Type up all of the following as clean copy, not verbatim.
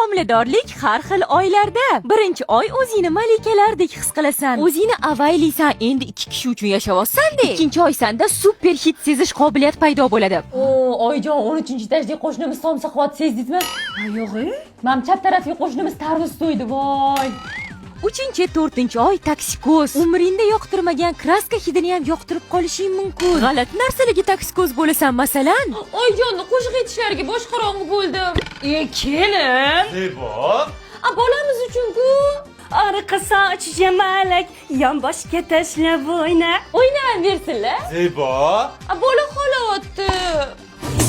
Homiladorlik har xil oylarda. Birinchi oy o'zingni malikalardek his qilasan. O'zingni avaylaysan, endi 2 kishi uchun yashayapsan-da. Ikkinchi oy sanda super hid sezish qobiliyati paydo bo'ladi. Oyjon, 13-etajda qo'shnimiz somsa quvvat sezdingizmi? Yo'q. Men chap tarafga qo'shnimiz tarvuz to'ydi, voy. 3-4 oy toksikoz. Umringda yoqtirmagan kraska hidini ham yoqtirib qolishing mumkin. G'alati narsalarga toksikoz bo'lasan, masalan. Oyjonni qo'shiq aytishlariga bosh qorong'i bo'ldim. Kelin. Zebo. Bolamiz uchun-ku. Arqa sochiga malak, yonboshga tashlab o'yna. O'ynayversinlar. Zebo. Bola xolayapti.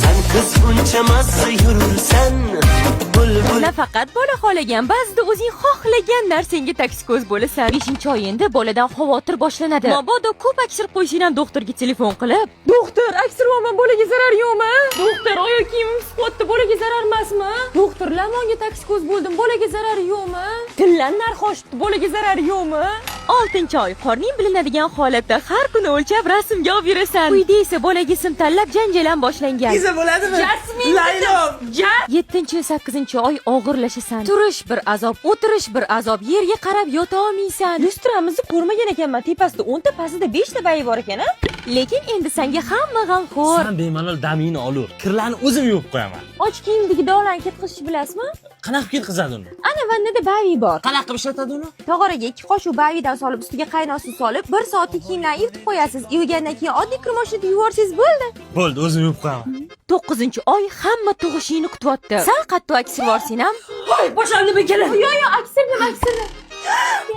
Sen kız buncha mazza yurursan bulbul. Nafaqat bola xolagan, ba'zida o'zing xohlagan narsangga toksikoz bo'lasan. 5-oyingda boladan xavotir boshlanadi. Mabodo ko'p aksir qo'yishing ham doktorga telefon qilib, Doktor, aksirman bolaga zarar yo'qmi? Doktor, oyoq kiyimim spotdi, bolaga zarar emasmi? Doktor, lamonga toksikoz bo'ldim, bolaga zarar yo'qmi? Tillan narxi oshdi, bolaga zarar yo'qmi? 6-oy qorning bilinadigan holatda har kuni o'lchab rasmga olib yurasan. Uyda esa bolaga ism tanlab janjal ham boshlangan. Iza bo'ladimi? Jasmin. Laylo. 7-8 oy og'irlashasan. Turish bir azob, o'tirish bir azob, yerga qarab yota olmaysan. Restoranimizni ko'rmagan ekanman, tepasida 10 ta, pastida 5 ta bayi bor ekan-a? Lekin endi senga hamma g'amxo'r. Sen bemalol damingni olaver. Kirlarni o'zim yuvib qo'yaman. Och kiyimdagi dog'larni ketkazishni bilasizmi? Qanaqa ketkazadi uni? Ana vannada bayi bor. Qanaqa qilib ishlatadi uni? Tog'oraga 2 qoshiq bayidan solib, ustiga qaynosini solib, 1 soatlik kiyimlarni yuvib qo'yasiz. Yuvgandan keyin oddiy kirmoshni yuvorsangiz bo'ldi. Bo'ldi, o'zim yuvib qo'yaman. 9-oy hamma tug'ishingni kutyapti. Sal qattiq aksir borsin ham. Voy, boshlandimi kelin? Yo'q, aksirdim.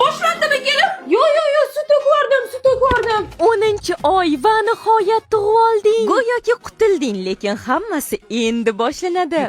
Boshlandimi kelin? Yo'q, sut to'kvardim. 10-oy va nihoyat tug'ib olding. Go'yoki qutilding, lekin hammasi endi boshlanadi.